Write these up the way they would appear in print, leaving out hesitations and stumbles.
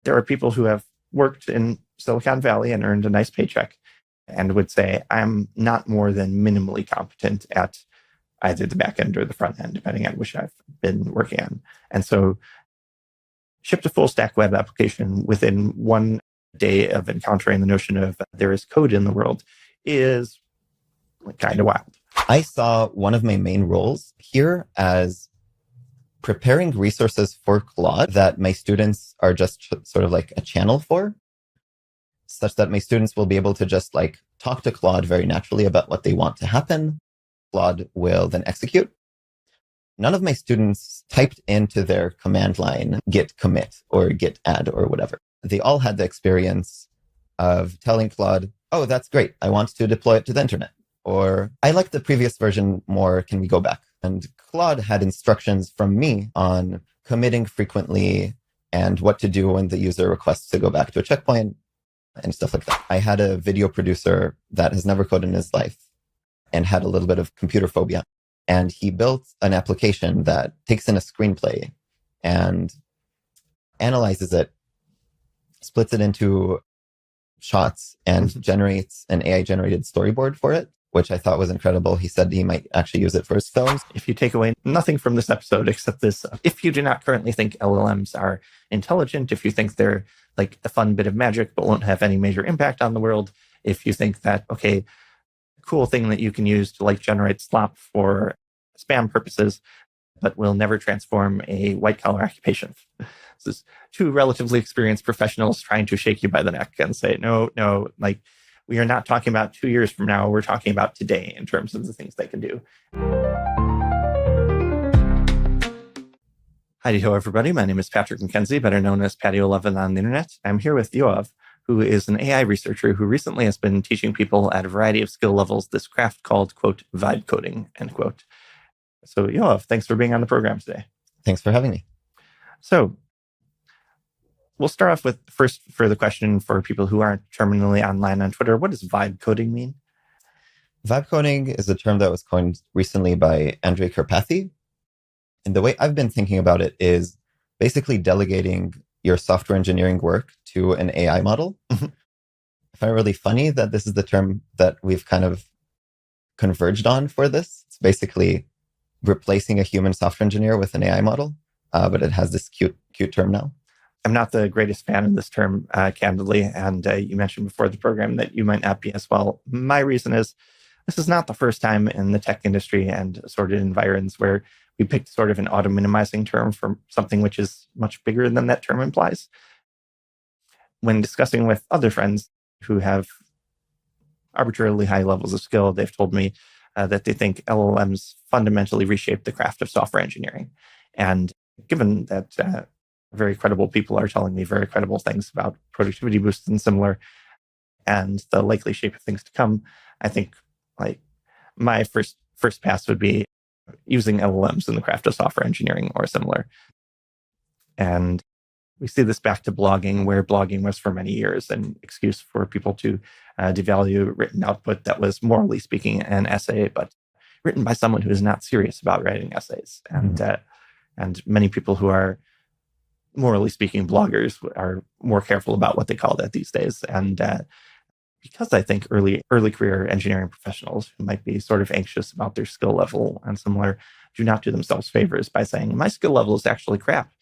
there are people who have worked in Silicon Valley and earned a nice paycheck and would say, I'm not more than minimally competent at either the back end or the front end, depending on which I've been working on. And so shipped a full stack web application within one day of encountering the notion of there is code in the world is kind of wild. I saw one of my main roles here as preparing resources for Claude that my students are just sort of like a channel for, such that my students will be able to just like talk to Claude very naturally about what they want to happen. Claude will then execute. None of my students typed into their command line git commit or git add or whatever. They all had the experience of telling Claude, oh, that's great. I want to deploy it to the internet. Or I like the previous version more. Can we go back? And Claude had instructions from me on committing frequently and what to do when the user requests to go back to a checkpoint and stuff like that. I had a video producer that has never coded in his life and had a little bit of computer phobia. And he built an application that takes in a screenplay and analyzes it, splits it into shots, and generates an AI-generated storyboard for it, which I thought was incredible. He said he might actually use it for his films. If you take away nothing from this episode except this, if you do not currently think LLMs are intelligent, if you think they're like a fun bit of magic but won't have any major impact on the world, if you think that, okay, cool thing that you can use to like generate slop for spam purposes, but will never transform a white collar occupation. This is two relatively experienced professionals trying to shake you by the neck and say, no, like we are not talking about 2 years from now. We're talking about today in terms of the things they can do. Hi-ho, everybody. My name is Patrick McKenzie, better known as Patio11 on the internet. I'm here with Yoav, who is an AI researcher who recently has been teaching people at a variety of skill levels this craft called, quote, vibecoding, end quote. So Yoav, thanks for being on the program today. Thanks for having me. So we'll start off with first for the question for people who aren't terminally online on Twitter. What does vibecoding mean? Vibecoding is a term that was coined recently by Andrej Karpathy. And the way I've been thinking about it is basically delegating your software engineering work to an AI model. I find it really funny that this is the term that we've kind of converged on for this. It's basically replacing a human software engineer with an AI model, but it has this cute term now. I'm not the greatest fan of this term, candidly, and you mentioned before the program that you might not be as well. My reason is this is not the first time in the tech industry and assorted environs where we picked sort of an auto-minimizing term for something which is much bigger than that term implies. When discussing with other friends who have arbitrarily high levels of skill, they've told me that they think LLMs fundamentally reshape the craft of software engineering. And given that very credible people are telling me very credible things about productivity boosts and similar, and the likely shape of things to come, I think like my first pass would be using LLMs in the craft of software engineering or similar. And we see this back to blogging, where blogging was for many years an excuse for people to devalue written output that was, morally speaking, an essay, but written by someone who is not serious about writing essays. And many people who are, morally speaking, bloggers are more careful about what they call that these days. And because I think early career engineering professionals who might be sort of anxious about their skill level and similar do not do themselves favors by saying, my skill level is actually crap.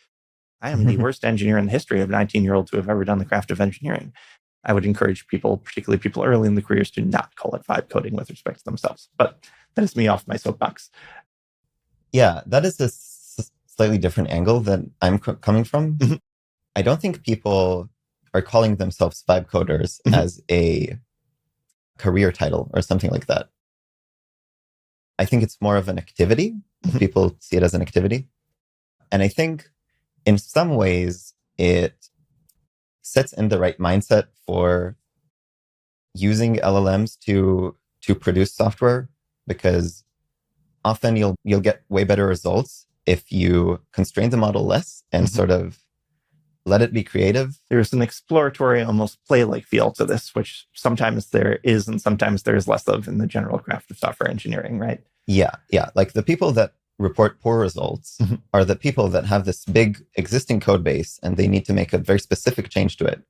I am the worst engineer in the history of 19-year-olds who have ever done the craft of engineering. I would encourage people, particularly people early in the careers, to not call it vibe coding with respect to themselves. But that is me off my soapbox. Yeah, that is a slightly different angle that I'm coming from. I don't think people are calling themselves vibe coders as a career title or something like that. I think it's more of an activity. People see it as an activity. And I think in some ways it sets in the right mindset for using LLMs to produce software, because often you'll get way better results if you constrain the model less and sort of let it be creative. There's an exploratory, almost play-like feel to this, which sometimes there is and sometimes there is less of in the general craft of software engineering, right? Yeah. Like the people that report poor results are the people that have this big existing code base and they need to make a very specific change to it.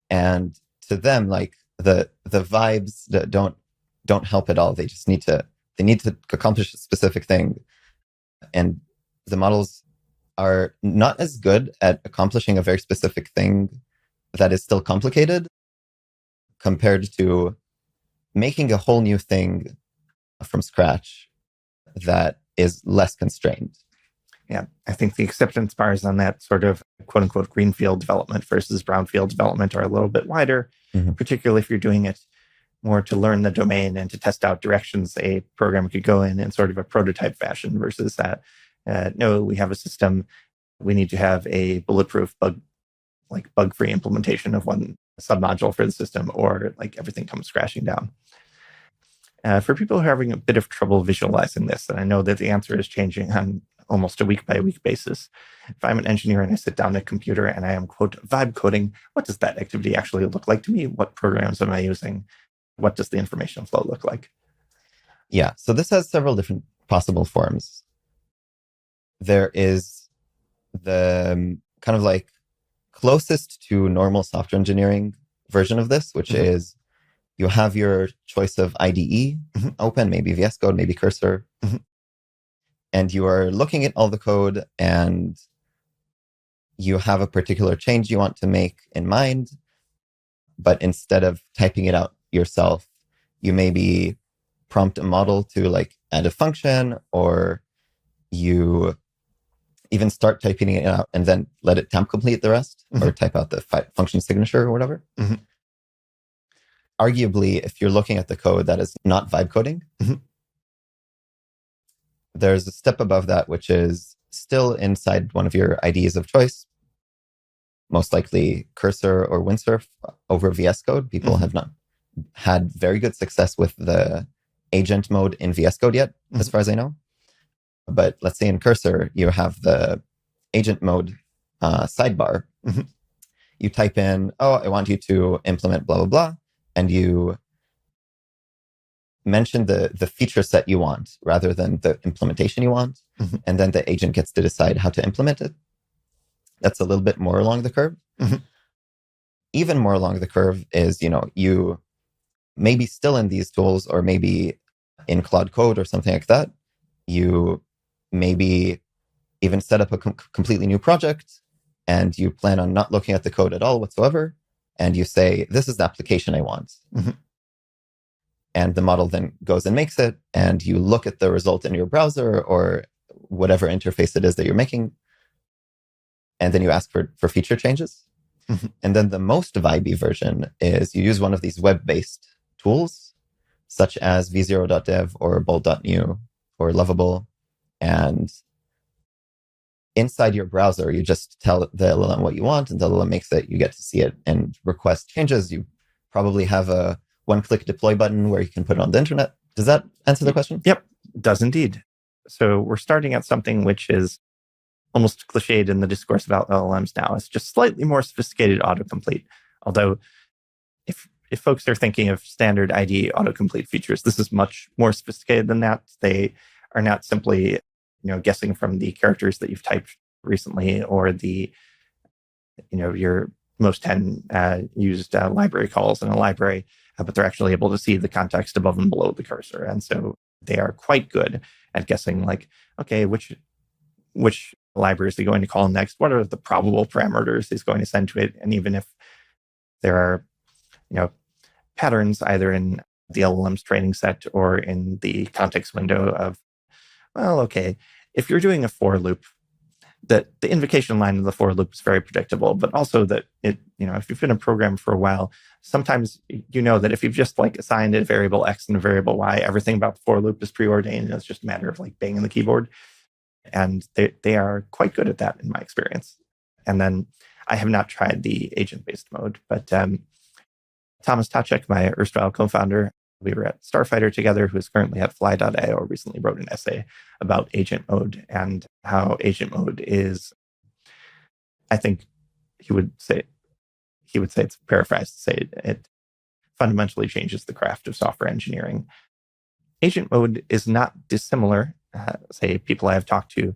And to them, like the vibes that don't help at all. They just need to accomplish a specific thing. And the models are not as good at accomplishing a very specific thing that is still complicated compared to making a whole new thing from scratch that is less constrained. Yeah, I think the acceptance bars on that sort of quote unquote greenfield development versus brownfield development are a little bit wider, particularly if you're doing it more to learn the domain and to test out directions a program could go in sort of a prototype fashion versus that. No, we have a system. We need to have a bulletproof bug-free implementation of one submodule for the system, or like everything comes crashing down. For people who are having a bit of trouble visualizing this, and I know that the answer is changing on almost a week-by-week basis. If I'm an engineer and I sit down at a computer and I am, quote, vibe coding, what does that activity actually look like to me? What programs am I using? What does the information flow look like? Yeah, so this has several different possible forms. There is the kind of like closest to normal software engineering version of this, which is you have your choice of IDE open, maybe VS Code, maybe Cursor, and you are looking at all the code and you have a particular change you want to make in mind, but instead of typing it out yourself, you maybe prompt a model to like add a function, or you even start typing it out and then let it temp complete the rest, or type out the function signature or whatever. Arguably, if you're looking at the code that is not vibe coding, there's a step above that, which is still inside one of your IDEs of choice, most likely Cursor or Windsurf over VS Code. People have not had very good success with the agent mode in VS Code yet, as far as I know. But let's say in Cursor, you have the agent mode sidebar. You type in, I want you to implement blah, blah, blah. And you mention the feature set you want rather than the implementation you want. And then the agent gets to decide how to implement it. That's a little bit more along the curve. Even more along the curve is, you maybe still in these tools, or maybe in Claude Code or something like that, you maybe even set up a completely new project and you plan on not looking at the code at all whatsoever. And you say, this is the application I want. And the model then goes and makes it, and you look at the result in your browser or whatever interface it is that you're making. And then you ask for feature changes. And then the most vibey version is you use one of these web-based tools, such as v0.dev or bold.new or Lovable. And inside your browser, you just tell the LLM what you want, and the LLM makes it. You get to see it and request changes. You probably have a one-click deploy button where you can put it on the internet. Does that answer the question? Yep, does indeed. So we're starting at something which is almost cliched in the discourse about LLMs now. It's just slightly more sophisticated autocomplete. Although if folks are thinking of standard IDE autocomplete features, this is much more sophisticated than that. They are not simply guessing from the characters that you've typed recently, or the your most 10 used library calls in a library, but they're actually able to see the context above and below the cursor. And so they are quite good at guessing, like, okay, which library is he going to call next? What are the probable parameters he's going to send to it? And even if there are patterns either in the LLM's training set or in the context window of, well, okay, if you're doing a for loop, that the invocation line of the for loop is very predictable, but also that it, if you've been a programmer for a while, sometimes that if you've just like assigned a variable X and a variable Y, everything about the for loop is preordained, and it's just a matter of like banging the keyboard. And they are quite good at that in my experience. And then I have not tried the agent-based mode, but Thomas Tacek, my erstwhile co-founder, we were at Starfighter together, who is currently at Fly.io, recently wrote an essay about agent mode and how agent mode is, I think he would say it's paraphrased to say it fundamentally changes the craft of software engineering. Agent mode is not dissimilar say, people I've talked to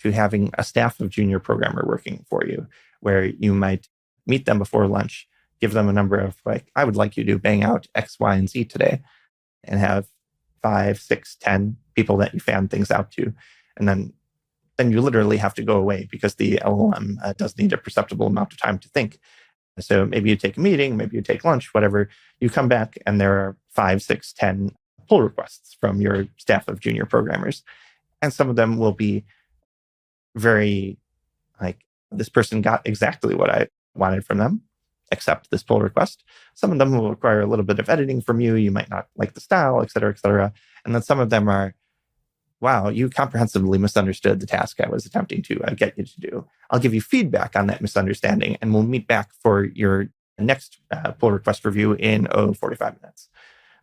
having a staff of junior programmer working for you, where you might meet them before lunch, give them a number of like, I would like you to bang out X, Y, and Z today, and have 5, 6, 10 people that you fan things out to. And then you literally have to go away because the LLM does need a perceptible amount of time to think. So maybe you take a meeting, maybe you take lunch, whatever. You come back and there are 5, 6, 10 pull requests from your staff of junior programmers. And some of them will be very like, this person got exactly what I wanted from them, except this pull request. Some of them will require a little bit of editing from you. You might not like the style, et cetera, et cetera. And then some of them are, wow, you comprehensively misunderstood the task I was attempting to get you to do. I'll give you feedback on that misunderstanding, and we'll meet back for your next pull request review in 45 minutes.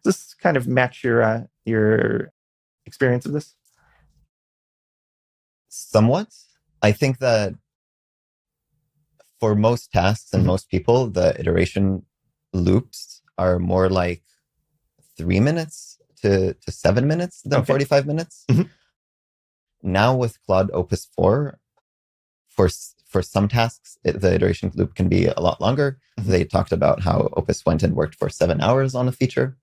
Does this kind of match your experience of this? Somewhat. I think that for most tasks and most people, the iteration loops are more like 3 minutes to 7 minutes than 45 minutes. Now with Claude Opus 4, for some tasks, the iteration loop can be a lot longer. They talked about how Opus went and worked for 7 hours on a feature.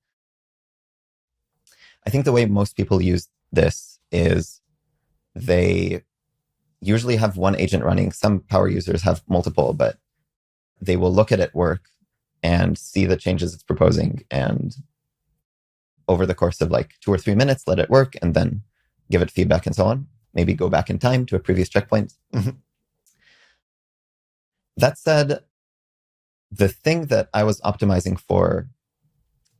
I think the way most people use this is they usually have one agent running. Some power users have multiple, but they will look at it work and see the changes it's proposing, and over the course of like 2 or 3 minutes, let it work and then give it feedback and so on. Maybe go back in time to a previous checkpoint. That said, the thing that I was optimizing for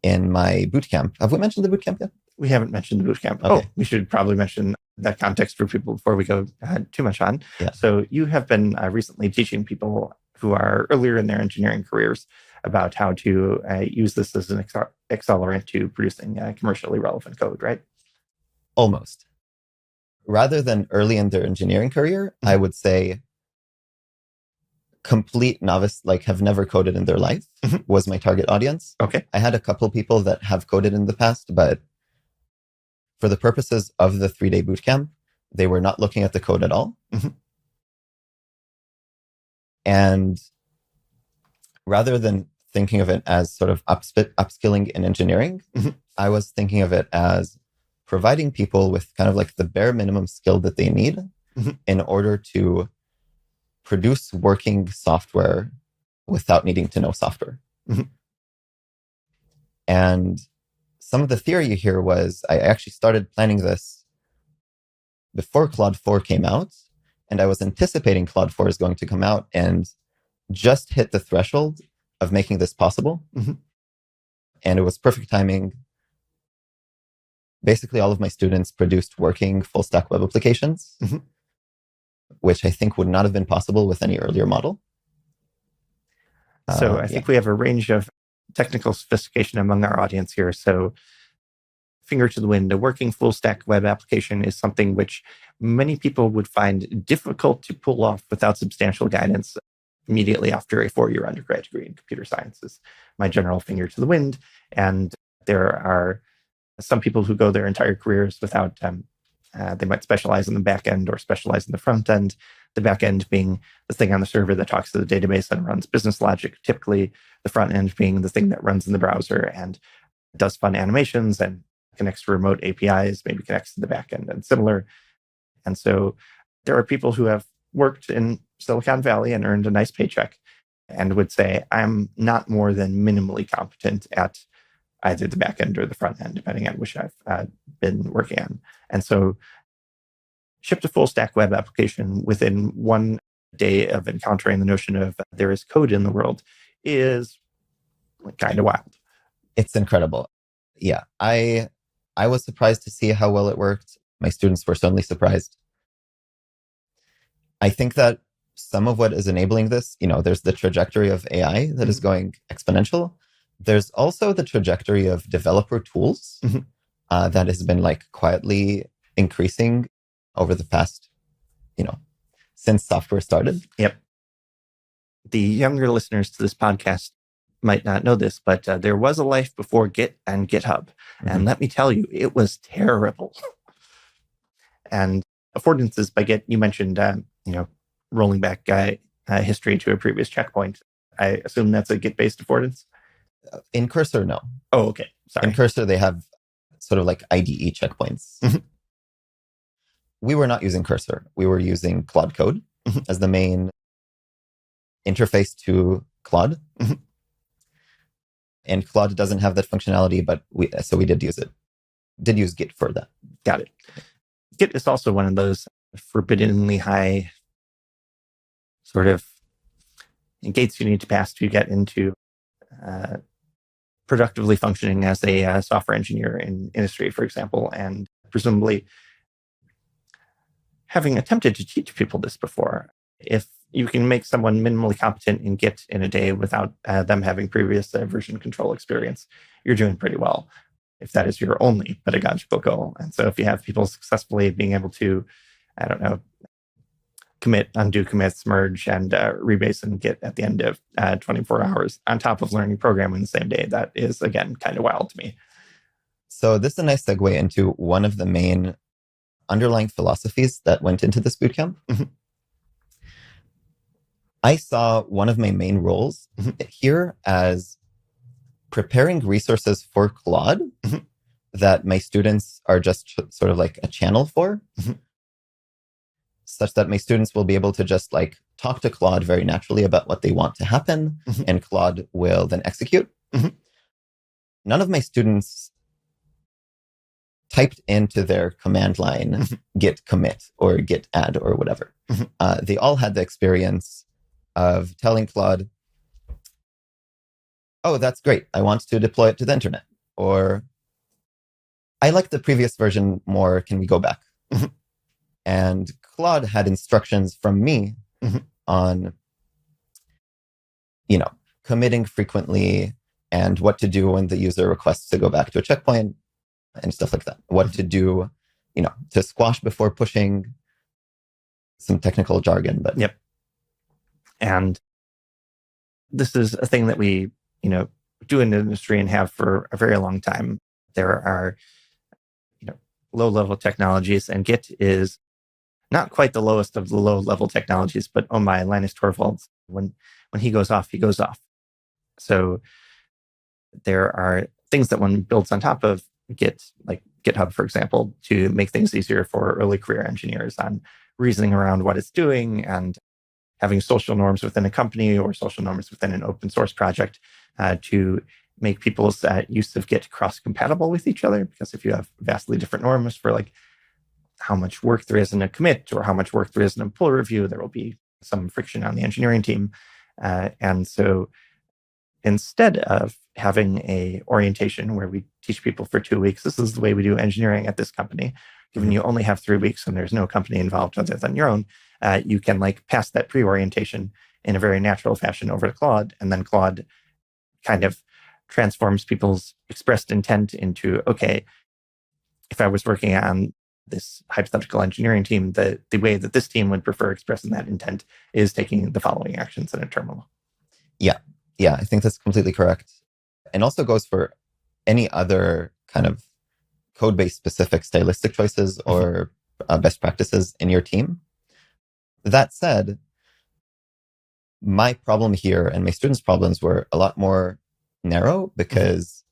in my bootcamp, have we mentioned the bootcamp yet? We haven't mentioned the bootcamp. Okay. We should probably mention that context for people before we go too much on. Yeah. So you have been recently teaching people who are earlier in their engineering careers about how to use this as an accelerant to producing commercially relevant code, right? Almost. Rather than early in their engineering career, I would say complete novice, like have never coded in their life, was my target audience. Okay. I had a couple people that have coded in the past, but for the purposes of the 3-day bootcamp, they were not looking at the code at all. And rather than thinking of it as sort of upskilling in engineering, I was thinking of it as providing people with kind of like the bare minimum skill that they need in order to produce working software without needing to know software. And some of the theory here was, I actually started planning this before Claude 4 came out, and I was anticipating Claude 4 is going to come out and just hit the threshold of making this possible. And it was perfect timing. Basically, all of my students produced working full stack web applications, which I think would not have been possible with any earlier model. So I think we have a range of technical sophistication among our audience here. So finger to the wind, a working full stack web application is something which many people would find difficult to pull off without substantial guidance immediately after a 4-year undergrad degree in computer science is my general finger to the wind. And there are some people who go their entire careers without, they might specialize in the back end or specialize in the front end. The back end being the thing on the server that talks to the database and runs business logic, typically the front end being the thing that runs in the browser and does fun animations and connects to remote APIs, maybe connects to the back end and similar. And so there are people who have worked in Silicon Valley and earned a nice paycheck and would say, I'm not more than minimally competent at either the back end or the front end, depending on which I've been working on. And so shipped a full stack web application within 1 day of encountering the notion of there is code in the world is kind of wild. It's incredible. Yeah, I was surprised to see how well it worked. My students were certainly surprised. I think that some of what is enabling this, there's the trajectory of AI that is going exponential. There's also the trajectory of developer tools that has been like quietly increasing over the past, since software started. Yep. The younger listeners to this podcast might not know this, but there was a life before Git and GitHub. And let me tell you, it was terrible. And affordances by Git, you mentioned, rolling back history to a previous checkpoint. I assume that's a Git-based affordance? In Cursor, no. Oh, okay. Sorry. In Cursor, they have sort of like IDE checkpoints. Mhm. We were not using Cursor. We were using Claude Code Mhm. as the main interface to Claude. Mhm. And Claude doesn't have that functionality, but we did use it. Did use Git for that. Got it. Git is also one of those forbiddenly high sort of gates you need to pass to get into productively functioning as a software engineer in industry, for example. And presumably, having attempted to teach people this before, if you can make someone minimally competent in Git in a day without them having previous version control experience, you're doing pretty well, if that is your only pedagogical goal. And so if you have people successfully being able to, I don't know, commit, undo commits, merge, and rebase in Git at the end of 24 hours on top of learning programming the same day, that is, again, kind of wild to me. So this is a nice segue into one of the main underlying philosophies that went into this bootcamp. Mhm. I saw one of my main roles here as preparing resources for Claude Mhm. that my students are just sort of like a channel for, such that my students will be able to just like talk to Claude very naturally about what they want to happen, and Claude will then execute. None of my students typed into their command line git commit or git add or whatever. They all had the experience of telling Claude, oh, that's great. I want to deploy it to the internet. Or I like the previous version more. Can we go back? And Claude had instructions from me on, committing frequently and what to do when the user requests to go back to a checkpoint and stuff like that. What to do, to squash before pushing, some technical jargon, but Yep. And this is a thing that we, do in the industry and have for a very long time. There are, low-level technologies, and Git is not quite the lowest of the low-level technologies, but oh my, Linus Torvalds, when he goes off, he goes off. So there are things that one builds on top of Git, like GitHub, for example, to make things easier for early career engineers on reasoning around what it's doing and having social norms within a company or social norms within an open source project to make people's use of Git cross-compatible with each other. Because if you have vastly different norms for like how much work there is in a commit or how much work there is in a pull review, there will be some friction on the engineering team. And so instead of having a orientation where we teach people for 2 weeks, this is the way we do engineering at this company, given you only have 3 weeks and there's no company involved other than your own, you can like pass that pre-orientation in a very natural fashion over to Claude, and then Claude kind of transforms people's expressed intent into, okay, if I was working on this hypothetical engineering team, the way that this team would prefer expressing that intent is taking the following actions in a terminal. Yeah, I think that's completely correct. And also goes for any other kind of code-based specific stylistic choices or best practices in your team. That said, my problem here and my students' problems were a lot more narrow because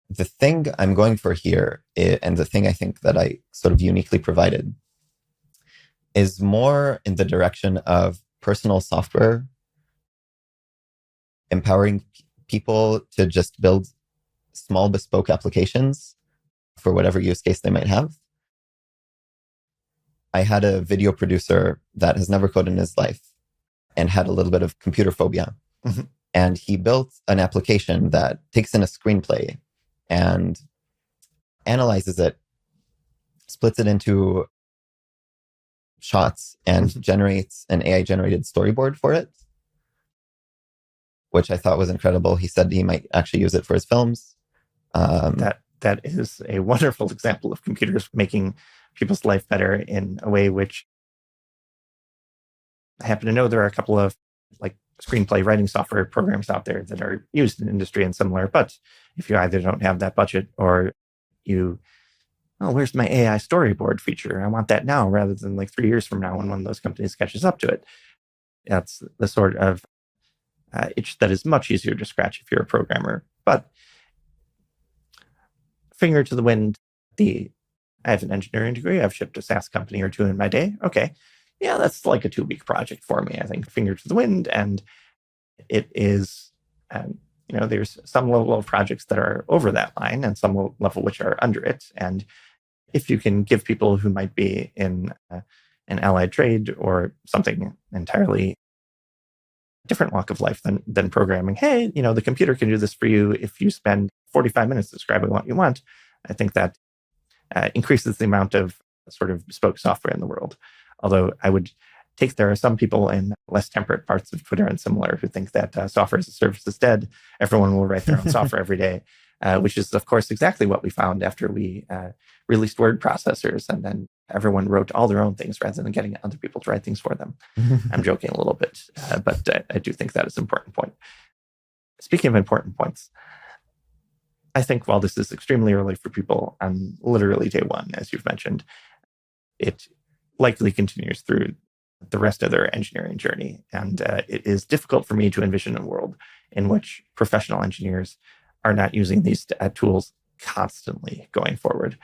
the thing I'm going for here, and the thing I think that I sort of uniquely provided, is more in the direction of personal software, empowering people to just build small bespoke applications for whatever use case they might have. I had a video producer that has never coded in his life and had a little bit of computer phobia. And he built an application that takes in a screenplay and analyzes it, splits it into shots, and generates an AI-generated storyboard for it, which I thought was incredible. He said he might actually use it for his films. That is a wonderful example of computers making people's life better in a way which I happen to know there are a couple of like screenplay writing software programs out there that are used in industry and similar. But if you either don't have that budget or you oh, where's my AI storyboard feature? I want that now rather than like 3 years from now when one of those companies catches up to it. That's the sort of itch that is much easier to scratch if you're a programmer. But finger to the wind, I have an engineering degree. I've shipped a SaaS company or two in my day. Okay. Yeah, that's like a 2-week project for me, I think. Finger to the wind. And it is, there's some level of projects that are over that line and some level which are under it. And if you can give people who might be in an allied trade or something entirely different walk of life than programming, hey, the computer can do this for you if you spend 45 minutes describing what you want, I think that increases the amount of sort of bespoke software in the world. Although I would take there are some people in less temperate parts of Twitter and similar who think that software as a service is dead. Everyone will write their own software every day, which is, of course, exactly what we found after we released word processors. And then everyone wrote all their own things rather than getting other people to write things for them. I'm joking a little bit, but I do think that is an important point. Speaking of important points, I think while this is extremely early for people on literally day one, as you've mentioned, it likely continues through the rest of their engineering journey. And it is difficult for me to envision a world in which professional engineers are not using these tools constantly going forward.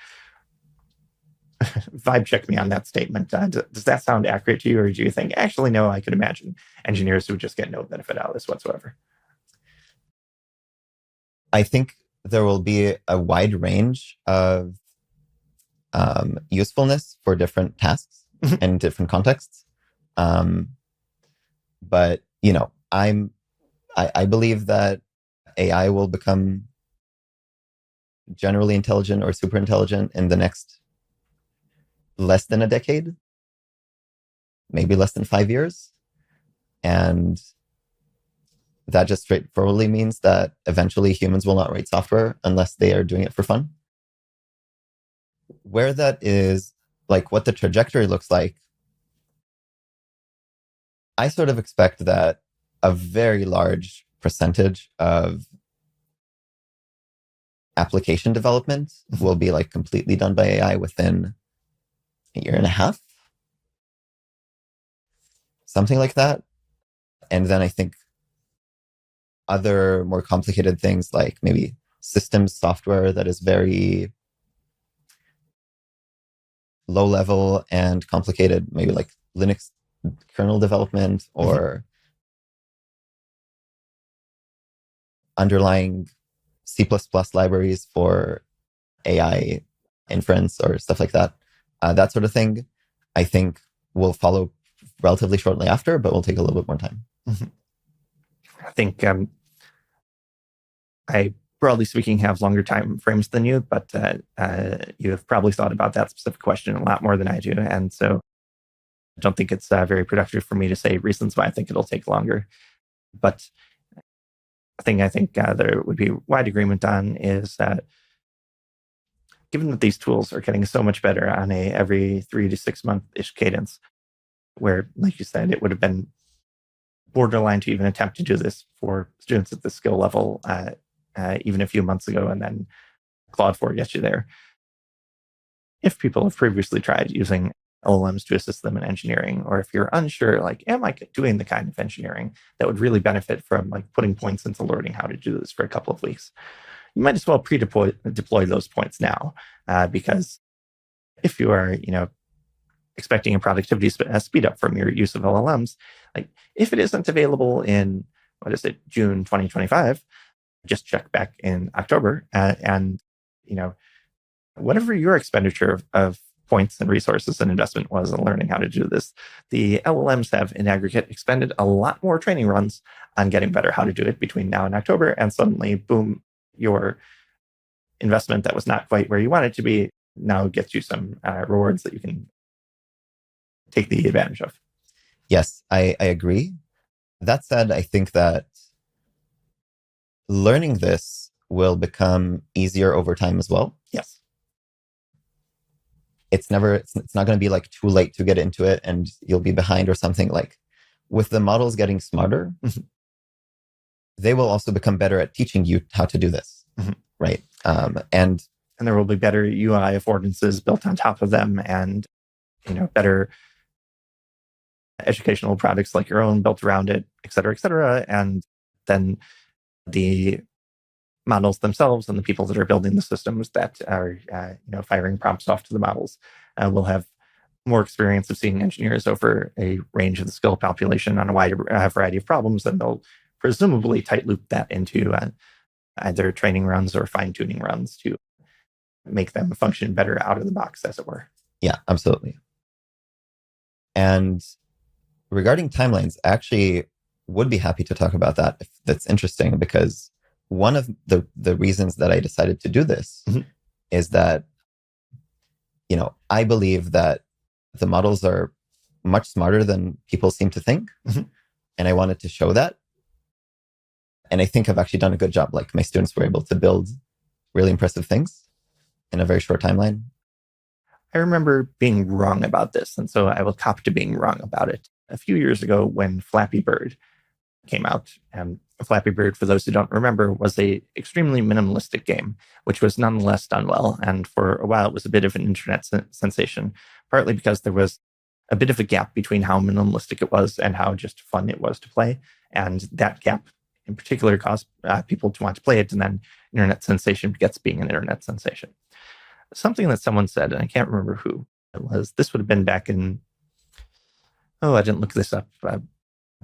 Vibe check me on that statement. Does that sound accurate to you, or do you think, actually, no, I could imagine engineers who would just get no benefit out of this whatsoever? I think there will be a wide range of usefulness for different tasks and different contexts. But, I believe that AI will become generally intelligent or super intelligent in the next less than a decade, maybe less than 5 years. And that just straightforwardly means that eventually humans will not write software unless they are doing it for fun. Where that is, like what the trajectory looks like, I sort of expect that a very large percentage of application development will be like completely done by AI within a year and a half, something like that. And then I think other more complicated things like maybe systems software that is very low level and complicated, maybe like Linux kernel development or underlying C++ libraries for AI inference or stuff like that. That sort of thing, I think, will follow relatively shortly after, but will take a little bit more time. I think I, broadly speaking, have longer time frames than you, but you have probably thought about that specific question a lot more than I do. And so I don't think it's very productive for me to say reasons why I think it'll take longer. But the thing I think there would be wide agreement on is that given that these tools are getting so much better on a every 3 to 6 month-ish cadence, where, like you said, it would have been borderline to even attempt to do this for students at the skill level even a few months ago, and then Claude 4 gets you there. If people have previously tried using LLMs to assist them in engineering, or if you're unsure, like, am I doing the kind of engineering that would really benefit from like putting points into learning how to do this for a couple of weeks, you might as well deploy those points now, because if you are, expecting a productivity speed up from your use of LLMs, like if it isn't available in June 2025, just check back in October, and whatever your expenditure of points and resources and investment was in learning how to do this, the LLMs have in aggregate expended a lot more training runs on getting better how to do it between now and October, and suddenly, boom, your investment that was not quite where you want it to be now gets you some rewards that you can take the advantage of. Yes, I agree. That said, I think that learning this will become easier over time as well. Yes. It's not going to be like too late to get into it and you'll be behind or something. Like with the models getting smarter, they will also become better at teaching you how to do this, right? And and there will be better UI affordances built on top of them, and better educational products like your own built around it, et cetera, et cetera. And then the models themselves and the people that are building the systems that are firing prompts off to the models will have more experience of seeing engineers over a range of the skill population on a wide variety of problems, and they'll presumably tight loop that into either training runs or fine-tuning runs to make them function better out of the box, as it were. Yeah, absolutely. And regarding timelines, I actually would be happy to talk about that if that's interesting, because one of the reasons that I decided to do this is that, I believe that the models are much smarter than people seem to think. And I wanted to show that. And I think I've actually done a good job. Like, my students were able to build really impressive things in a very short timeline. I remember being wrong about this, and so I will cop to being wrong about it. A few years ago, when Flappy Bird came out, Flappy Bird, for those who don't remember, was a extremely minimalistic game, which was nonetheless done well. And for a while, it was a bit of an internet sensation, partly because there was a bit of a gap between how minimalistic it was and how just fun it was to play. And that gap in particular caused people to want to play it, and then internet sensation begets being an internet sensation. Something that someone said, and I can't remember who it was, this would have been back in, I didn't look this up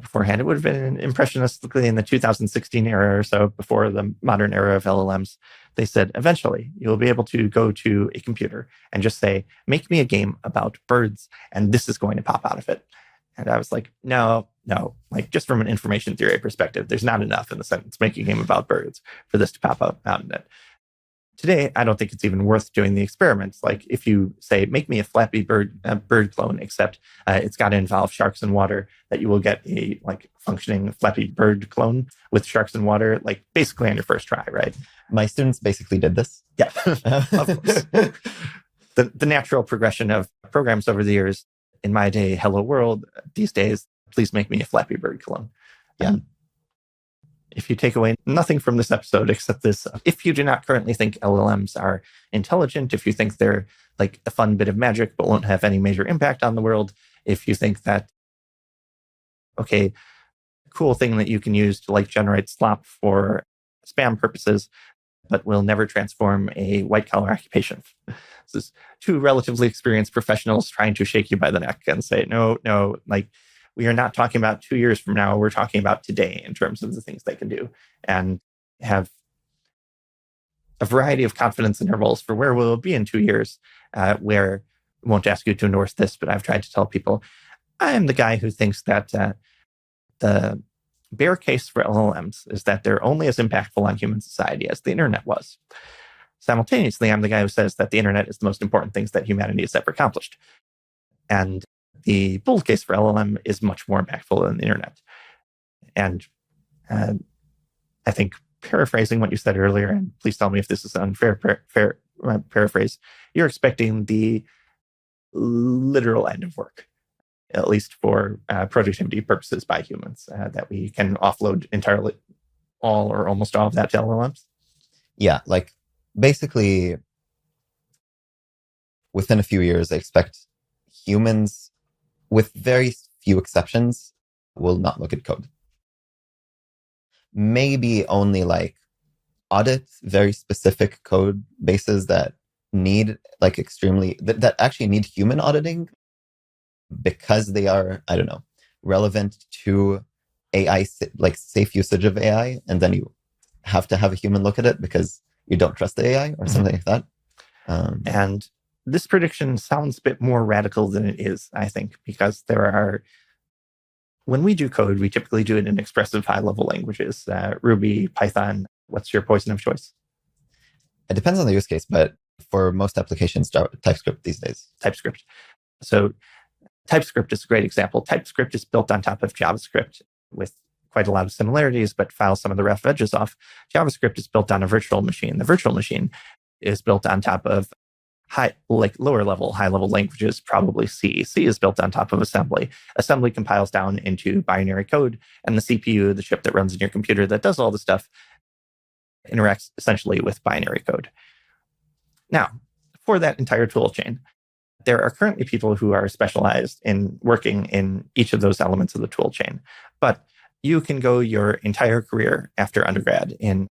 beforehand. It would have been impressionistically in the 2016 era or so, before the modern era of LLMs. They said, eventually, you'll be able to go to a computer and just say, make me a game about birds, and this is going to pop out of it. And I was like, no, like, just from an information theory perspective, there's not enough in the sentence, make a game about birds, for this to pop out in it. Today, I don't think it's even worth doing the experiments. Like, if you say, make me a Flappy Bird clone, except it's got to involve sharks and water, that you will get a functioning Flappy Bird clone with sharks and water, basically on your first try, right? My students basically did this. Yeah, of course. The natural progression of programs over the years. In my day, hello world. These days, please make me a Flappy Bird clone. Yeah. If you take away nothing from this episode except this, if you do not currently think LLMs are intelligent, if you think they're like a fun bit of magic but won't have any major impact on the world, if you think that, okay, cool thing that you can use to generate slop for spam purposes, but will never transform a white-collar occupation. This is two relatively experienced professionals trying to shake you by the neck and say, no, we are not talking about 2 years from now. We're talking about today in terms of the things they can do, and have a variety of confidence intervals for where we'll be in 2 years, where I won't ask you to endorse this, but I've tried to tell people, I am the guy who thinks that the bear case for LLMs is that they're only as impactful on human society as the internet was. Simultaneously, I'm the guy who says that the internet is the most important things that humanity has ever accomplished. And the bull case for LLM is much more impactful than the internet. And I think, paraphrasing what you said earlier, and please tell me if this is an unfair paraphrase, you're expecting the literal end of work, at least for productivity purposes by humans, that we can offload entirely all or almost all of that to LLMs? Yeah, basically, within a few years, I expect humans, with very few exceptions, will not look at code. Maybe only audit very specific code bases that need that actually need human auditing, because they are, I don't know, relevant to AI, safe usage of AI. And then you have to have a human look at it because you don't trust the AI or something like that. And this prediction sounds a bit more radical than it is, I think, because when we do code, we typically do it in expressive high-level languages, Ruby, Python. What's your poison of choice? It depends on the use case, but for most applications, TypeScript these days. TypeScript. So TypeScript is a great example. TypeScript is built on top of JavaScript with quite a lot of similarities, but files some of the rough edges off. JavaScript is built on a virtual machine. The virtual machine is built on top of lower-level, high-level languages, probably C. C is built on top of assembly. Assembly compiles down into binary code, and the CPU, the chip that runs in your computer that does all the stuff, interacts essentially with binary code. Now, for that entire tool chain, there are currently people who are specialized in working in each of those elements of the tool chain. But you can go your entire career after undergrad in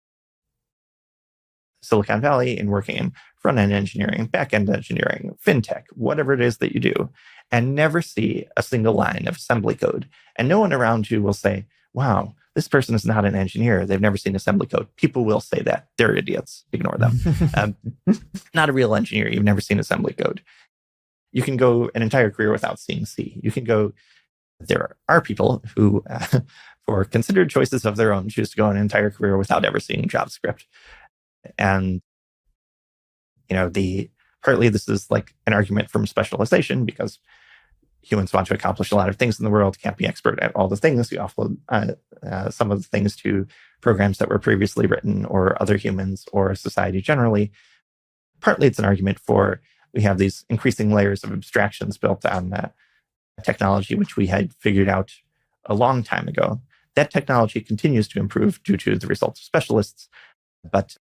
Silicon Valley in working in front-end engineering, back-end engineering, fintech, whatever it is that you do, and never see a single line of assembly code. And no one around you will say, wow, this person is not an engineer. They've never seen assembly code. People will say that. They're idiots. Ignore them. Not a real engineer. You've never seen assembly code. You can go an entire career without seeing C. You can go, there are people who, for considered choices of their own, choose to go an entire career without ever seeing JavaScript. And, partly this is like an argument from specialization because humans want to accomplish a lot of things in the world, can't be expert at all the things. You offload some of the things to programs that were previously written or other humans or society generally. Partly it's an argument for we have these increasing layers of abstractions built on technology, which we had figured out a long time ago. That technology continues to improve due to the results of specialists, but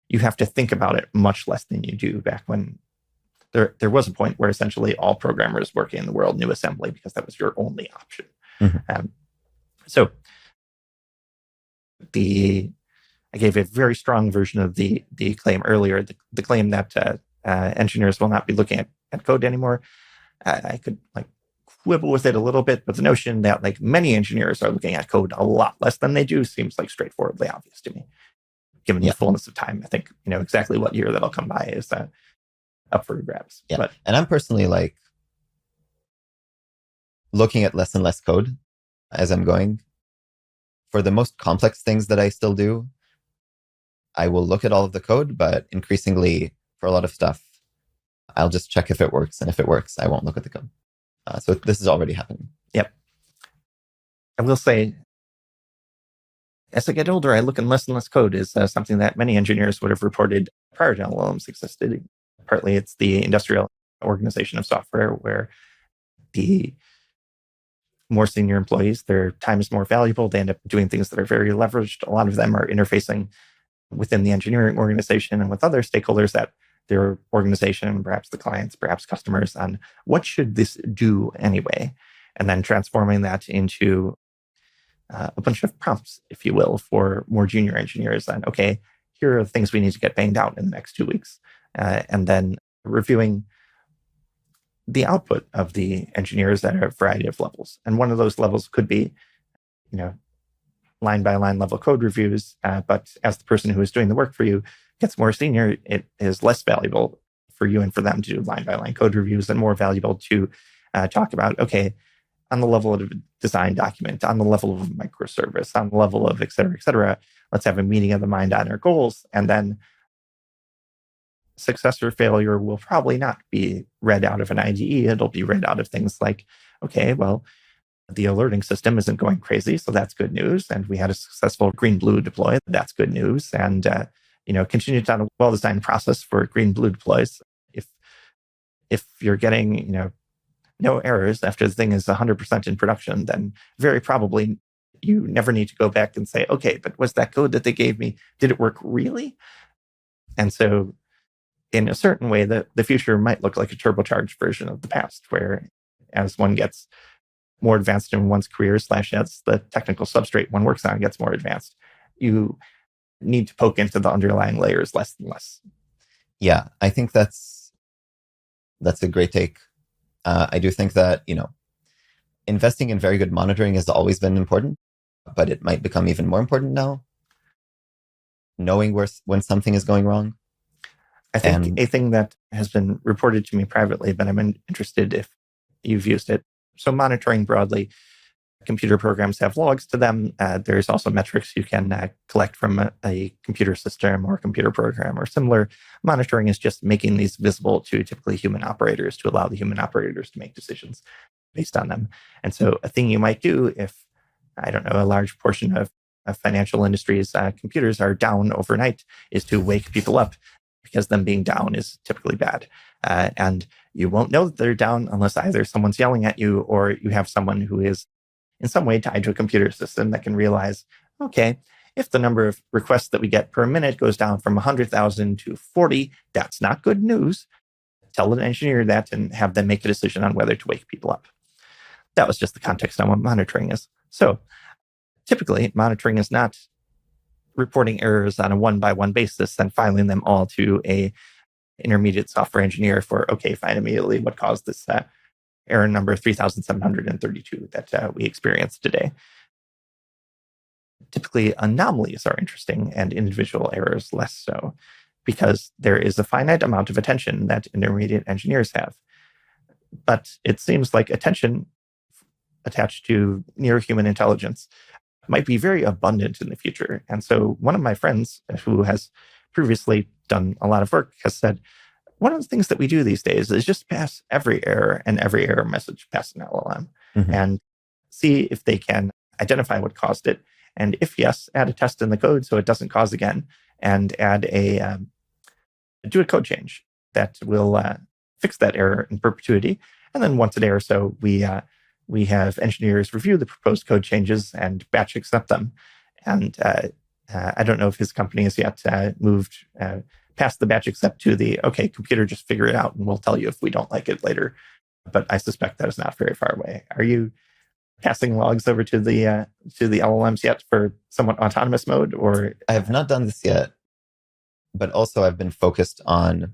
you have to think about it much less than you do back when there was a point where essentially all programmers working in the world knew assembly because that was your only option. Mm-hmm. So I gave a very strong version of the claim earlier, the claim that engineers will not be looking at code anymore. I could quibble with it a little bit, but the notion that many engineers are looking at code a lot less than they do seems straightforwardly obvious to me. Given the fullness of time, I think exactly what year that'll come by is up for grabs. Yeah, and I'm personally looking at less and less code as I'm going. For the most complex things that I still do, I will look at all of the code, but increasingly for a lot of stuff, I'll just check if it works. And if it works, I won't look at the code. So this is already happening. Yep. I will say, as I get older, I look at less and less code is something that many engineers would have reported prior to LLMs existed. Partly it's the industrial organization of software where the more senior employees, their time is more valuable. They end up doing things that are very leveraged. A lot of them are interfacing within the engineering organization and with other stakeholders at their organization, perhaps the clients, perhaps customers, on what should this do anyway? And then transforming that into a bunch of prompts, if you will, for more junior engineers on, okay, here are the things we need to get banged out in the next 2 weeks. And then reviewing the output of the engineers at a variety of levels. And one of those levels could be, line by line level code reviews. But as the person who is doing the work for you gets more senior, it is less valuable for you and for them to do line by line code reviews and more valuable to talk about, okay, on the level of a design document, on the level of a microservice, on the level of et cetera, let's have a meeting of the mind on our goals. And then success or failure will probably not be read out of an IDE. It'll be read out of things like, okay, well, the alerting system isn't going crazy, so that's good news. And we had a successful green-blue deploy. That's good news. And, continue down a well-designed process for green-blue deploys. If you're getting, no errors after the thing is 100% in production, then very probably you never need to go back and say, okay, but was that code that they gave me, did it work really? And so in a certain way, the future might look like a turbocharged version of the past, where as one gets more advanced in one's career / as the technical substrate one works on gets more advanced, you need to poke into the underlying layers less and less. Yeah, I think that's a great take. I do think that, investing in very good monitoring has always been important, but it might become even more important now. Knowing when something is going wrong. I think a thing that has been reported to me privately, but I'm interested if you've used it. So monitoring broadly, computer programs have logs to them. There's also metrics you can collect from a computer system or computer program or similar. Monitoring is just making these visible to typically human operators to allow the human operators to make decisions based on them. And so a thing you might do if, a large portion of financial industries' computers are down overnight is to wake people up, because them being down is typically bad. And you won't know that they're down unless either someone's yelling at you or you have someone who is in some way tied to a computer system that can realize, okay, if the number of requests that we get per minute goes down from 100,000 to 40, that's not good news. Tell an engineer that and have them make a decision on whether to wake people up. That was just the context on what monitoring is. So typically, monitoring is not reporting errors on a one-by-one basis and filing them all to a intermediate software engineer for, okay, find immediately what caused this error number 3,732 that we experienced today. Typically, anomalies are interesting and individual errors less so, because there is a finite amount of attention that intermediate engineers have. But it seems like attention attached to near human intelligence might be very abundant in the future. And so one of my friends who has previously done a lot of work has said, one of the things that we do these days is just pass every error and every error message past an LLM and see if they can identify what caused it. And if yes, add a test in the code so it doesn't cause again, and add do a code change that will fix that error in perpetuity. And then once a day or so, we have engineers review the proposed code changes and batch accept them. And I don't know if his company has yet moved past the batch accept to the, okay, computer, just figure it out and we'll tell you if we don't like it later. But I suspect that is not very far away. Are you passing logs over to the LLMs yet for somewhat autonomous mode? Or I have not done this yet, but also I've been focused on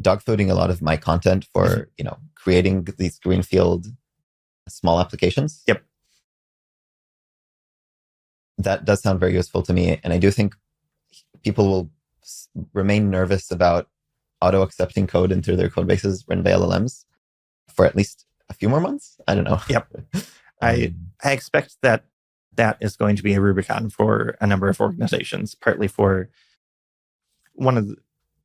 dogfooding a lot of my content for creating these greenfield small applications. Yep. That does sound very useful to me. And I do think people will remain nervous about auto-accepting code into their code bases written by LLMs for at least a few more months. I don't know. Yep. I expect that is going to be a Rubicon for a number of organizations, partly for one of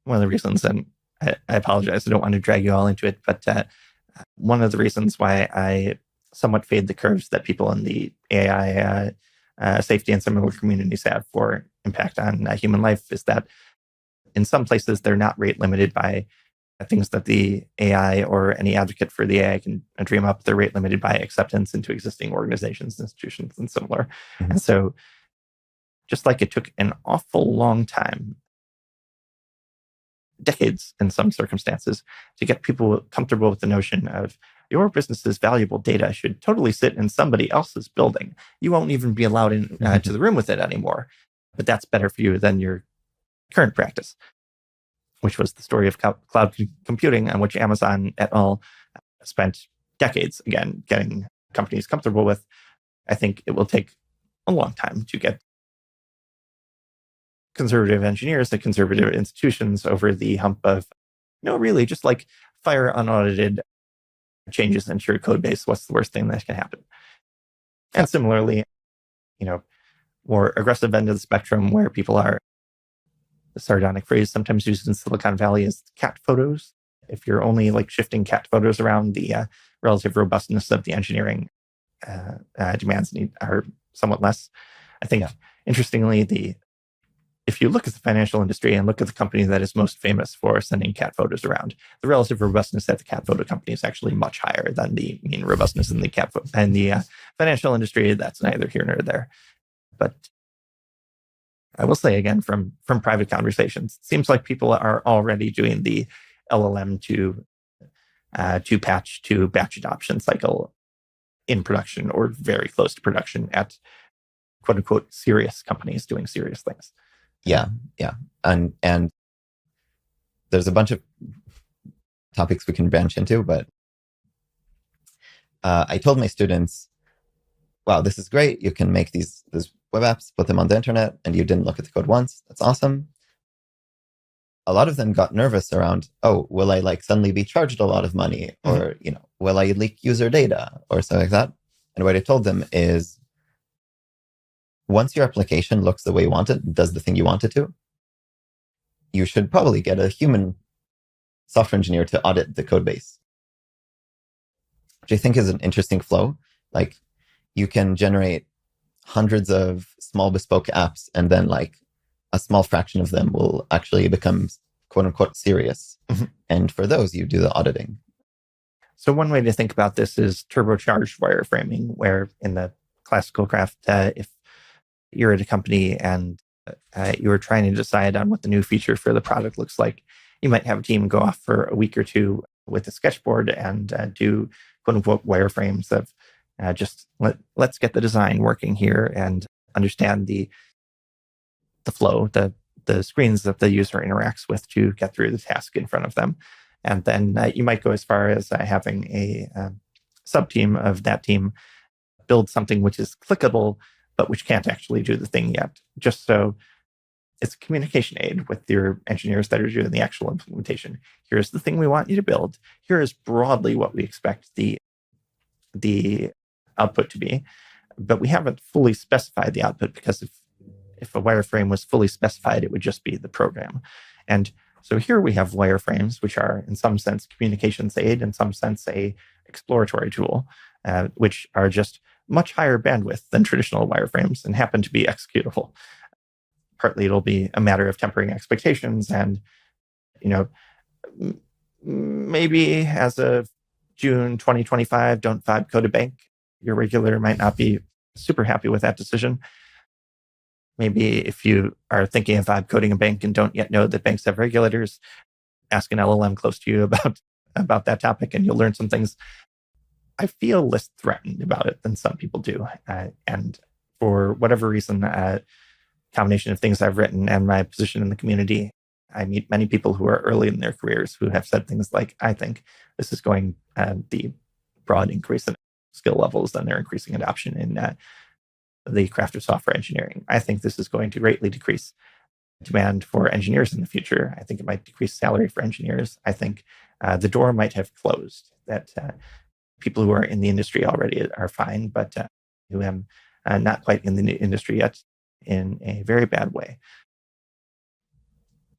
the reasons, and I apologize, I don't want to drag you all into it, but one of the reasons why I somewhat fade the curves that people in the AI safety and similar communities have for impact on human life is that in some places they're not rate limited by things that the AI or any advocate for the AI can dream up. They're rate limited by acceptance into existing organizations, institutions, and similar. And so just like it took an awful long time, decades in some circumstances, to get people comfortable with the notion of your business's valuable data should totally sit in somebody else's building. You won't even be allowed in to the room with it anymore. But that's better for you than your current practice, which was the story of cloud computing, on which Amazon et al. Spent decades, again, getting companies comfortable with. I think it will take a long time to get conservative engineers at conservative institutions over the hump of, no, really, just like fire unaudited changes into your code base. What's the worst thing that can happen? And similarly, more aggressive end of the spectrum where people are, the sardonic phrase sometimes used in Silicon Valley is cat photos. If you're only shifting cat photos around, the relative robustness of the engineering demands are somewhat less. I think, interestingly, if you look at the financial industry and look at the company that is most famous for sending cat photos around, the relative robustness at the cat photo company is actually much higher than the mean robustness in the financial industry. That's neither here nor there. But I will say again, from private conversations, it seems like people are already doing the LLM to patch to batch adoption cycle in production or very close to production at quote unquote serious companies doing serious things. Yeah. And there's a bunch of topics we can branch into, but I told my students, wow, this is great. You can make these web apps, put them on the internet, and you didn't look at the code once. That's awesome. A lot of them got nervous around, oh, will I suddenly be charged a lot of money? Or, will I leak user data or something like that? And what I told them is, once your application looks the way you want it, does the thing you want it to, you should probably get a human software engineer to audit the code base, which I think is an interesting flow. You can generate hundreds of small bespoke apps, and then a small fraction of them will actually become quote unquote serious. And for those, you do the auditing. So one way to think about this is turbocharged wireframing, where in the classical craft, if you're at a company and you're trying to decide on what the new feature for the product looks like. You might have a team go off for a week or two with a sketchboard and do quote unquote wireframes of let's get the design working here and understand the flow, the screens that the user interacts with to get through the task in front of them. And then you might go as far as having a sub-team of that team build something which is clickable, but which can't actually do the thing yet, just so it's a communication aid with your engineers that are doing the actual implementation. Here's the thing we want you to build. Here is broadly what we expect the output to be, but we haven't fully specified the output, because if a wireframe was fully specified, it would just be the program. And so here we have wireframes, which are in some sense communications aid, in some sense a exploratory tool, which are just much higher bandwidth than traditional wireframes and happen to be executable. Partly it'll be a matter of tempering expectations, and maybe as of June 2025, don't vibe code a bank. Your regulator might not be super happy with that decision. Maybe if you are thinking of vibe coding a bank and don't yet know that banks have regulators, ask an LLM close to you about that topic, and you'll learn some things. I feel less threatened about it than some people do. And for whatever reason, combination of things I've written and my position in the community, I meet many people who are early in their careers who have said things like, I think this is going the broad increase in skill levels, and they're increasing adoption in the craft of software engineering. I think this is going to greatly decrease demand for engineers in the future. I think it might decrease salary for engineers. I think the door might have closed, that people who are in the industry already are fine, but who am not quite in the industry yet in a very bad way.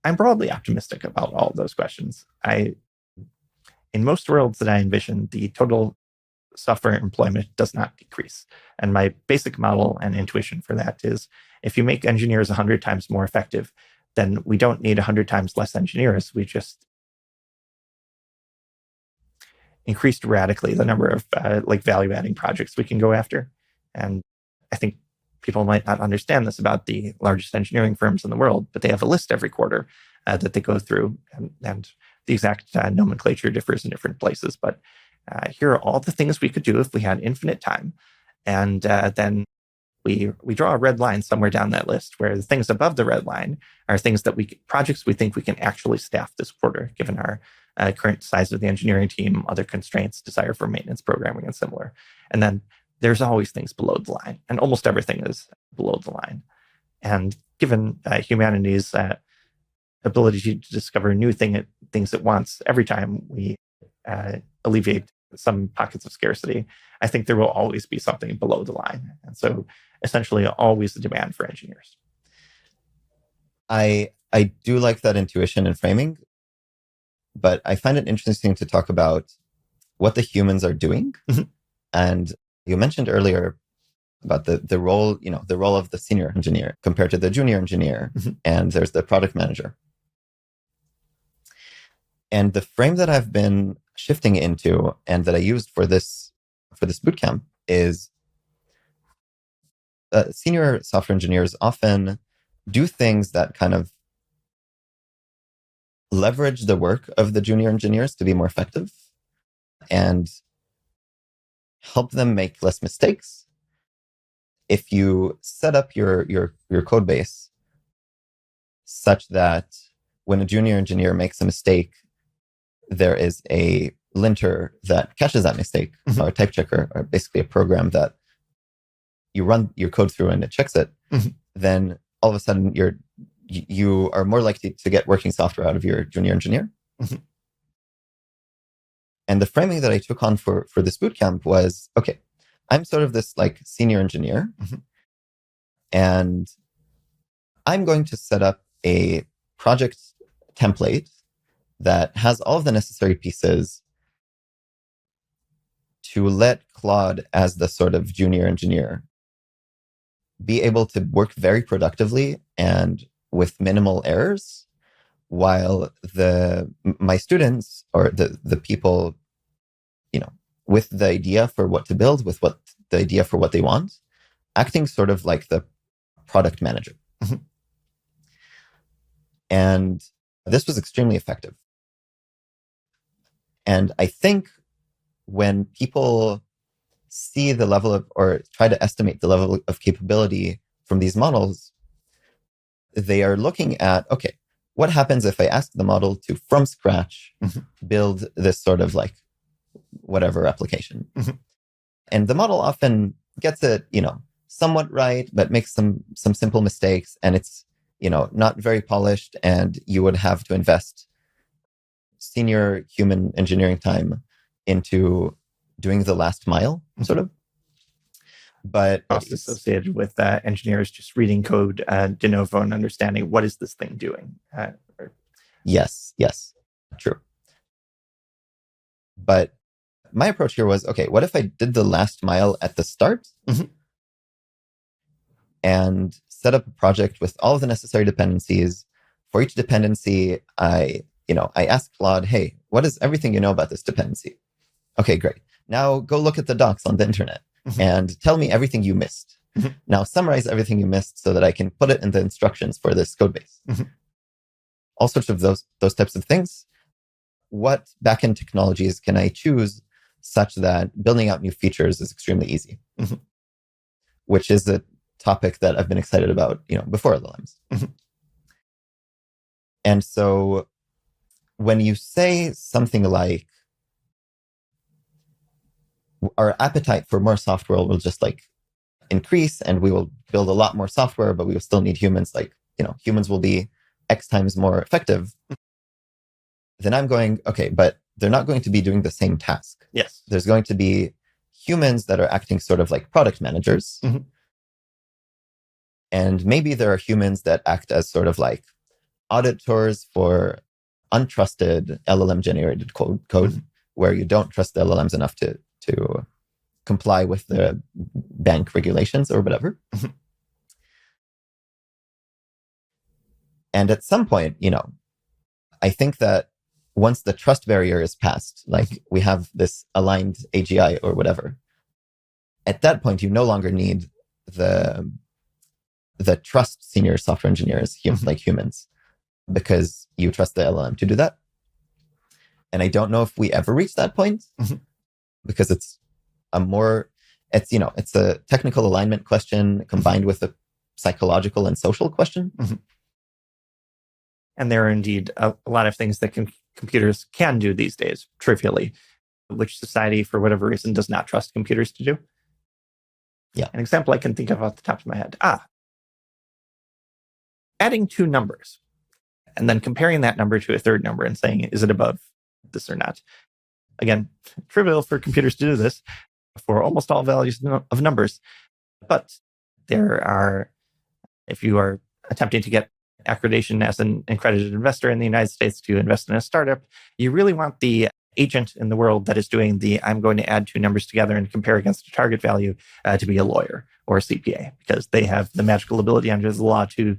I'm broadly optimistic about all of those questions. In most worlds that I envision, the total software employment does not decrease. And my basic model and intuition for that is, if you make engineers 100 times more effective, then we don't need 100 times less engineers. We just increased radically the number of value-adding projects we can go after. And I think people might not understand this about the largest engineering firms in the world, but they have a list every quarter that they go through, and the exact nomenclature differs in different places. But here are all the things we could do if we had infinite time. And then we draw a red line somewhere down that list, where the things above the red line are things that projects we think we can actually staff this quarter, given our current size of the engineering team, other constraints, desire for maintenance programming, and similar. And then there's always things below the line, and almost everything is below the line. And given humanity's ability to discover new things at once, every time we alleviate some pockets of scarcity, I think there will always be something below the line. And so essentially always a demand for engineers. I do like that intuition and framing, but I find it interesting to talk about what the humans are doing. Mm-hmm. And you mentioned earlier about the role, the role of the senior engineer compared to the junior engineer, mm-hmm. and there's the product manager. And the frame that I've been shifting into and that I used for this bootcamp is senior software engineers often do things that kind of leverage the work of the junior engineers to be more effective and help them make less mistakes. If you set up your code base such that when a junior engineer makes a mistake, there is a linter that catches that mistake, mm-hmm. or a type checker, or basically a program that you run your code through and it checks it, mm-hmm. then all of a sudden you are more likely to get working software out of your junior engineer. Mm-hmm. And the framing that I took on for this bootcamp was, okay, I'm sort of this like senior engineer, mm-hmm. and I'm going to set up a project template that has all of the necessary pieces to let Claude, as the sort of junior engineer, be able to work very productively and with minimal errors, while my students, or the people, with the idea for what to build, with the idea for what they want, acting sort of like the product manager. Mhm. And this was extremely effective. And I think when people see the level of, or try to estimate the level of capability from these models, they are looking at, okay, what happens if I ask the model to, from scratch, build this sort of like whatever application? And the model often gets it, somewhat right, but makes some simple mistakes, and it's, not very polished, and you would have to invest senior human engineering time into doing the last mile, sort of. But Cost associated with engineers just reading code de novo and understanding what is this thing doing. Yes, true. But my approach here was, okay, what if I did the last mile at the start and set up a project with all of the necessary dependencies? For each dependency, I ask Claude, hey, what is everything you know about this dependency? Okay, great. Now go look at the docs on the internet and tell me everything you missed. Now summarize everything you missed so that I can put it in the instructions for this code base. All sorts of those types of things. What backend technologies can I choose such that building out new features is extremely easy? Which is a topic that I've been excited about, before LLMs. And so when you say something like, our appetite for more software will just like increase, and we will build a lot more software, but we will still need humans. Like, humans will be X times more effective. Then I'm going, okay, but they're not going to be doing the same task. Yes. There's going to be humans that are acting sort of like product managers. And maybe there are humans that act as sort of like auditors for untrusted LLM generated code where you don't trust the LLMs enough to comply with the bank regulations or whatever. And at some point, I think that once the trust barrier is passed, like we have this aligned AGI or whatever, at that point, you no longer need the trust senior software engineers, like humans, because you trust the LLM to do that. And I don't know if we ever reach that point because it's a technical alignment question combined with a psychological and social question. And there are indeed a lot of things that computers can do these days, trivially, which society, for whatever reason, does not trust computers to do. Yeah. An example I can think of off the top of my head. Adding two numbers and then comparing that number to a third number and saying, is it above this or not? Again, trivial for computers to do this for almost all values of numbers. But there are, if you are attempting to get accreditation as an accredited investor in the United States to invest in a startup, you really want the agent in the world that is doing I'm going to add two numbers together and compare against a target value to be a lawyer or a CPA, because they have the magical ability under the law to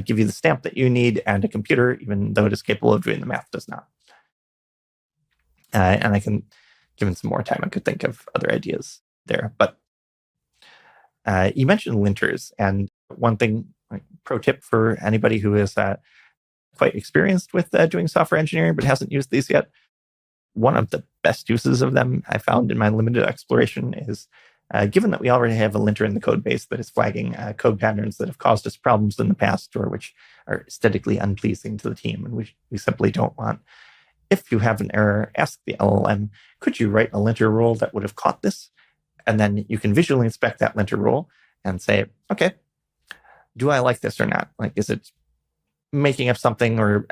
give you the stamp that you need, and a computer, even though it is capable of doing the math, does not. And I can, given some more time, I could think of other ideas there. But you mentioned linters, and one thing, like, pro tip for anybody who is quite experienced with doing software engineering but hasn't used these yet, one of the best uses of them I found in my limited exploration is, given that we already have a linter in the code base that is flagging code patterns that have caused us problems in the past or which are aesthetically unpleasing to the team, and we simply don't want. If you have an error, ask the LLM, could you write a linter rule that would have caught this? And then you can visually inspect that linter rule and say, okay, do I like this or not? Like, is it making up something, or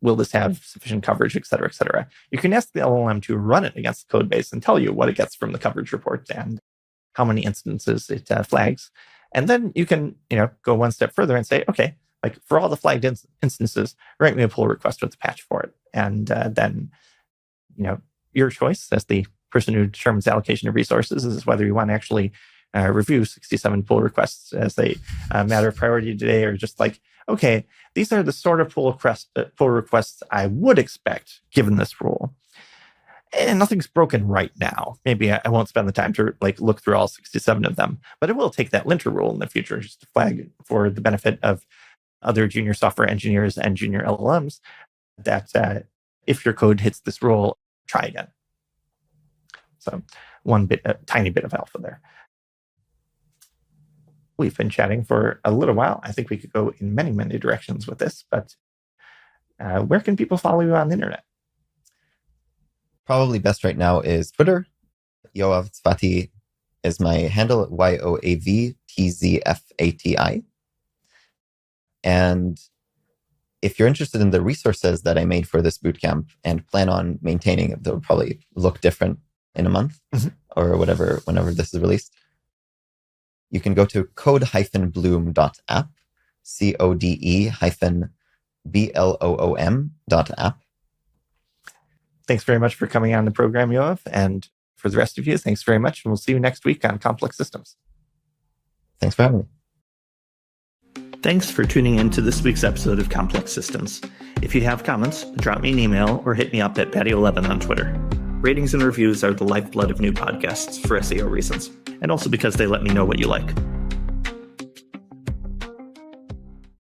will this have sufficient coverage, et cetera, et cetera? You can ask the LLM to run it against the code base and tell you what it gets from the coverage report and how many instances it flags. And then you can, go one step further and say, okay, like for all the flagged instances, write me a pull request with a patch for it. And then, your choice as the person who determines allocation of resources is whether you want to actually review 67 pull requests as a matter of priority today, or just like, okay, these are the sort of pull requests I would expect given this rule. nothing's broken right now. Maybe I won't spend the time to look through all 67 of them, but I will take that linter rule in the future just to flag for the benefit of other junior software engineers and junior LLMs that if your code hits this rule, try again. So a tiny bit of alpha there. We've been chatting for a little while. I think we could go in many, many directions with this, but where can people follow you on the internet? Probably best right now is Twitter. Yoav Tzfati is my handle, YOAVTZFATI. And if you're interested in the resources that I made for this bootcamp and plan on maintaining, they'll probably look different in a month or whatever, whenever this is released. You can go to code-bloom.app, CODE-BLOOM.app. Thanks very much for coming on the program, Yoav. And for the rest of you, thanks very much. And we'll see you next week on Complex Systems. Thanks for having me. Thanks for tuning in to this week's episode of Complex Systems. If you have comments, drop me an email or hit me up at Patio11 on Twitter. Ratings and reviews are the lifeblood of new podcasts for SEO reasons, and also because they let me know what you like.